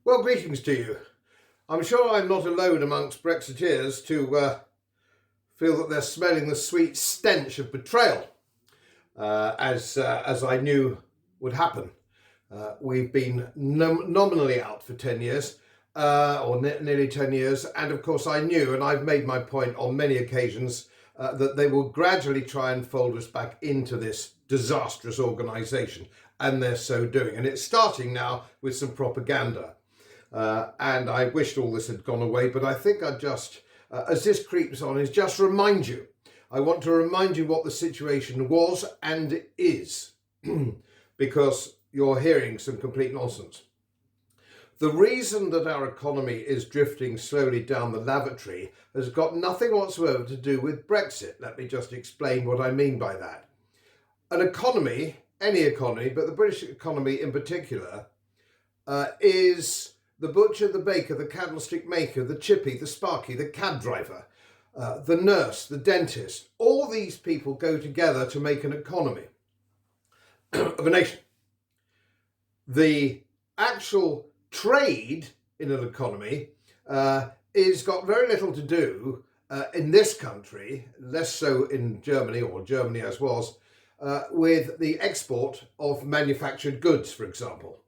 Well, greetings to you. I'm sure I'm not alone amongst Brexiteers to feel that they're smelling the sweet stench of betrayal, as I knew would happen. We've been nominally out for 10 years, or nearly 10 years, and of course I knew, and I've made my point on many occasions, that they will gradually try and fold us back into this disastrous organisation, and they're so doing. And it's starting now with some propaganda. And I wished all this had gone away, but I think I'd just, as this creeps on, is just remind you. I want to remind you what the situation was and is, because you're hearing some complete nonsense. The reason that our economy is drifting slowly down the lavatory has got nothing whatsoever to do with Brexit. Let me just explain what I mean by that. An economy, any economy, but the British economy in particular, is the butcher, the baker, the candlestick maker, the chippy, the sparky, the cab driver, the nurse, the dentist. All these people go together to make an economy of a nation. The actual trade in an economy is got very little to do in this country, less so in Germany, or Germany as was, with the export of manufactured goods, for example.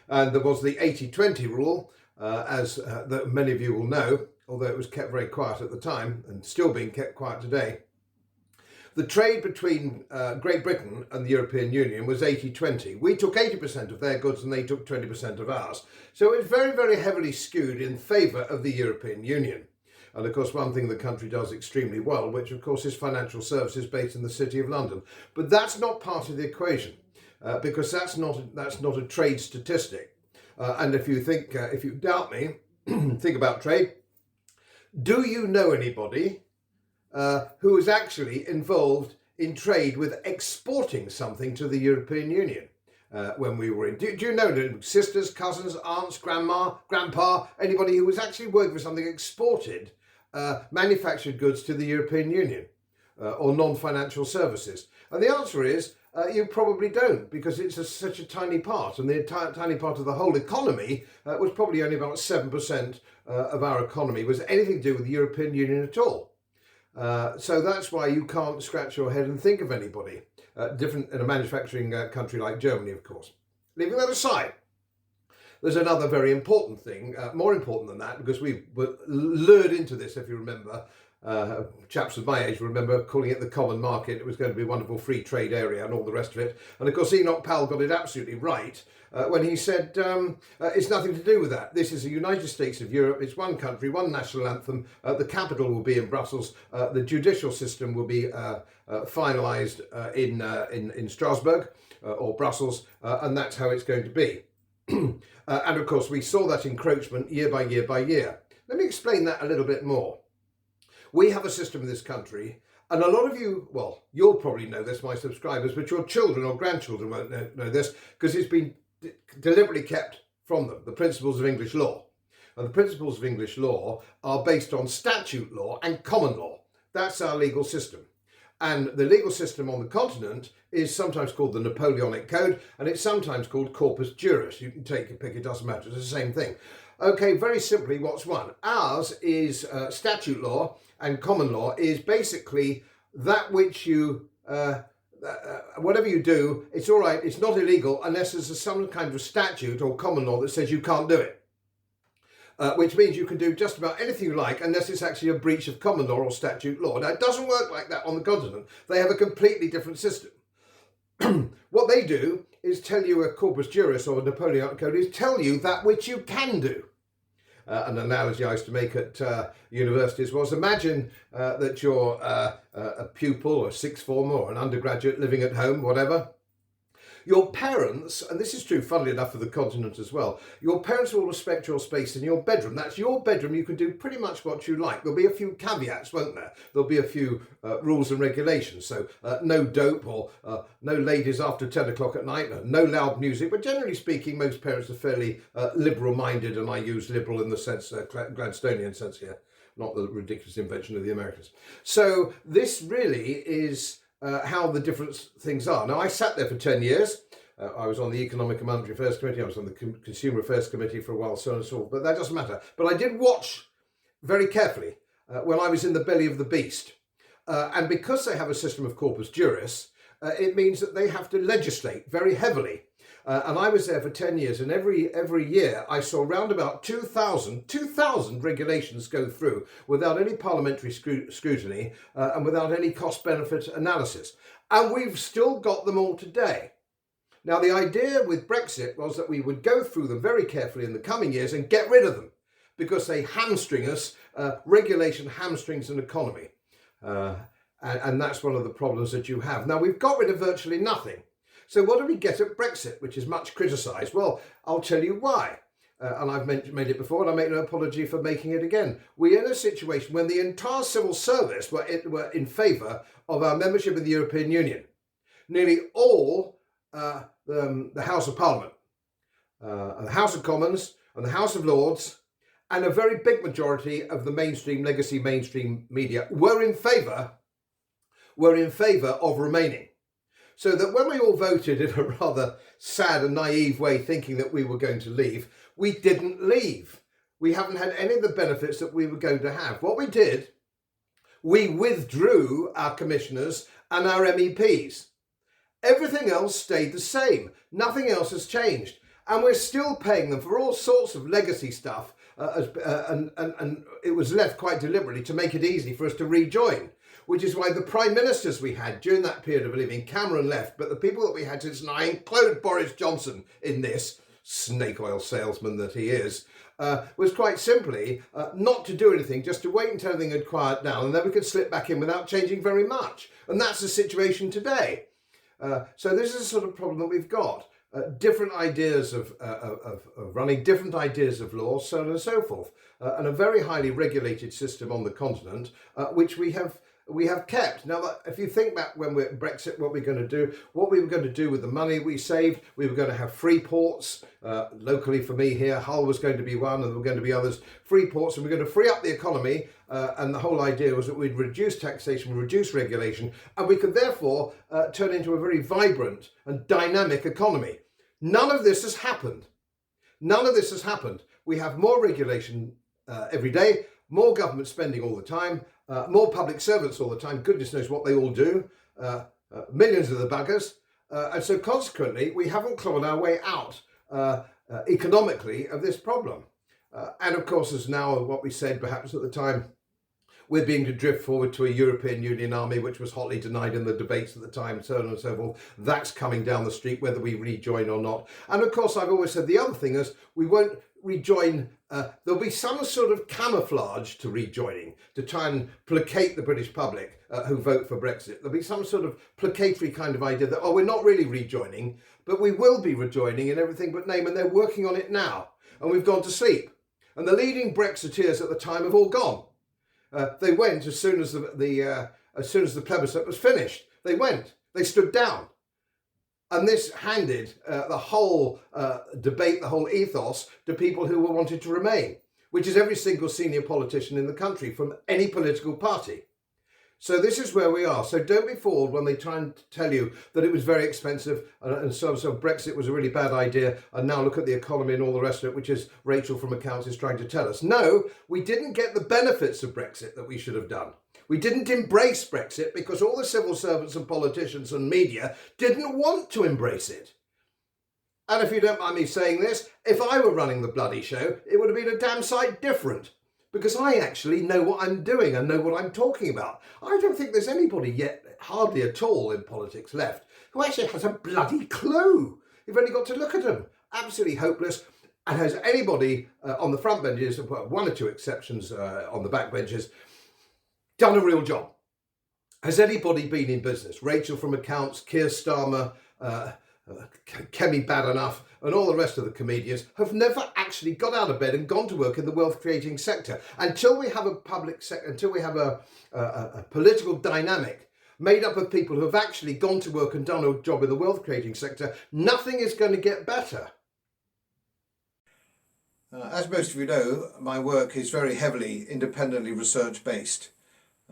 And there was the 80-20 rule, as that many of you will know, although it was kept very quiet at the time and still being kept quiet today. The trade between Great Britain and the European Union was 80-20. We took 80% of their goods and they took 20% of ours. So it's very, very heavily skewed in favour of the European Union. And of course, one thing the country does extremely well, which of course is financial services based in the City of London. But that's not part of the equation. Because that's not a trade statistic, and if you doubt me, think about trade. Do you know anybody who is actually involved in trade with exporting something to the European Union? When we were in, do you know sisters, cousins, aunts, grandma, grandpa, anybody who was actually working for something exported manufactured goods to the European Union or non-financial services? And the answer is, you probably don't, because it's such a tiny part, and the tiny part of the whole economy was probably only about 7% of our economy was anything to do with the European Union at all. So that's why you can't scratch your head and think of anybody different in a manufacturing country like Germany, of course. Leaving that aside, there's another very important thing, more important than that, because we were lured into this, if you remember. Chaps of my age will remember calling it the common market. It was going to be a wonderful free trade area and all the rest of it. And of course, Enoch Powell got it absolutely right when he said it's nothing to do with that. This is the United States of Europe. It's one country, one national anthem. The capital will be in Brussels. The judicial system will be finalised in Strasbourg or Brussels, and that's how it's going to be. And of course, we saw that encroachment year by year by year. Let me explain that a little bit more. We have a system in this country, and a lot of you, well, you'll probably know this, my subscribers, but your children or grandchildren won't know this, because it's been deliberately kept from them, the principles of English law. And the principles of English law are based on statute law and common law. That's our legal system. And the legal system on the continent is sometimes called the Napoleonic Code, and it's sometimes called Corpus Juris. You can take your pick, it doesn't matter, it's the same thing. Okay, very simply, what's one? Ours is statute law, and common law is basically that which you, whatever you do, it's all right, it's not illegal unless there's some kind of statute or common law that says you can't do it. Which means you can do just about anything you like unless it's actually a breach of common law or statute law. Now, it doesn't work like that on the continent. They have a completely different system. What they do is tell you a corpus juris or a Napoleonic Code is tell you that which you can do. An analogy I used to make at universities was imagine that you're a pupil or a sixth former or an undergraduate living at home, whatever. Your parents, and this is true funnily enough for the continent as well, your parents will respect your space in your bedroom. That's your bedroom. You can do pretty much what you like. There'll be a few caveats, won't there? There'll be a few rules and regulations. So no dope or no ladies after 10 o'clock at night, no loud music. But generally speaking, most parents are fairly liberal-minded, and I use liberal in the sense, Gladstonian sense here, not the ridiculous invention of the Americans. So this really is how the different things are. Now, I sat there for 10 years I was on the Economic and Monetary Affairs Committee, I was on the Consumer Affairs Committee for a while, so on and so forth, but that doesn't matter. But I did watch very carefully when I was in the belly of the beast. And because they have a system of corpus juris, it means that they have to legislate very heavily. And I was there for 10 years, and every year I saw around about 2,000 regulations go through without any parliamentary scrutiny and without any cost-benefit analysis. And we've still got them all today. Now, the idea with Brexit was that we would go through them very carefully in the coming years and get rid of them because they hamstring us. Regulation hamstrings an economy. And that's one of the problems that you have. Now, we've got rid of virtually nothing. So what do we get at Brexit, which is much criticised? Well, I'll tell you why. And I've made it before, and I make no apology for making it again. We're in a situation when the entire civil service were in favour of our membership of the European Union. Nearly all the House of Parliament, and the House of Commons, and the House of Lords, and a very big majority of the legacy mainstream media were in favour of remaining. So that when we all voted in a rather sad and naive way, thinking that we were going to leave, we didn't leave. We haven't had any of the benefits that we were going to have. What we did, we withdrew our commissioners and our MEPs. Everything else stayed the same. Nothing else has changed. And we're still paying them for all sorts of legacy stuff. And it was left quite deliberately to make it easy for us to rejoin, which is why the prime ministers we had during that period of leaving, Cameron left, but the people that we had since, and I include Boris Johnson in this, snake oil salesman that he is, was quite simply not to do anything, just to wait until everything had quieted down, and then we could slip back in without changing very much. And that's the situation today. So this is the sort of problem that we've got. Different ideas of running, different ideas of law, so on and so forth, and a very highly regulated system on the continent, which we have kept. Now, if you think back when we're at Brexit, what we were going to do with the money we saved, we were going to have free ports. Locally for me here, Hull was going to be one, and there were going to be others, free ports, and we're going to free up the economy. And the whole idea was that we'd reduce taxation, reduce regulation, and we could therefore turn into a very vibrant and dynamic economy. None of this has happened. None of this has happened. We have more regulation every day, more government spending all the time, more public servants all the time. Goodness knows what they all do. Millions of the buggers. And so consequently, we haven't clawed our way out economically of this problem. And of course, as now what we said perhaps at the time, we're being to drift forward to a European Union army, which was hotly denied in the debates at the time, so on and so forth. That's coming down the street, whether we rejoin or not. And of course, I've always said the other thing is we won't rejoin. There'll be some sort of camouflage to rejoining to try and placate the British public who vote for Brexit. There'll be some sort of placatory kind of idea that, oh, we're not really rejoining, but we will be rejoining in everything but name, and they're working on it now. And we've gone to sleep. And the leading Brexiteers at the time have all gone. They went as soon as the plebiscite was finished. They went. They stood down. And this handed the whole debate, the whole ethos, to people who wanted to remain, which is every single senior politician in the country from any political party. So this is where we are. So don't be fooled when they try and tell you that it was very expensive and so Brexit was a really bad idea. And now look at the economy and all the rest of it, which is Rachel from accounts is trying to tell us. No, we didn't get the benefits of Brexit that we should have done. We didn't embrace Brexit because all the civil servants and politicians and media didn't want to embrace it. And if you don't mind me saying this, if I were running the bloody show, it would have been a damn sight different. Because I actually know what I'm doing and know what I'm talking about. I don't think there's anybody yet, hardly at all in politics left, who actually has a bloody clue. You've only got to look at them. Absolutely hopeless. And has anybody on the front benches, one or two exceptions on the back benches, done a real job? Has anybody been in business? Rachel from accounts, Keir Starmer, Kemi Badenough, and all the rest of the comedians have never actually got out of bed and gone to work in the wealth creating sector. Until we have a public sector, until we have a political dynamic made up of people who have actually gone to work and done a job in the wealth creating sector, nothing is going to get better. As most of you know, my work is very heavily independently research based.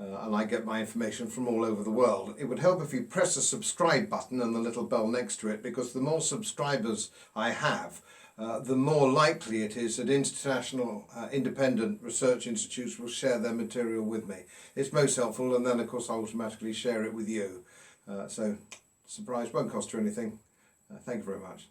and I get my information from all over the world. It would help if you press the subscribe button and the little bell next to it, because the more subscribers I have, the more likely it is that international independent research institutes will share their material with me. It's most helpful, and then of course I automatically share it with you. So surprise, won't cost you anything. Thank you very much.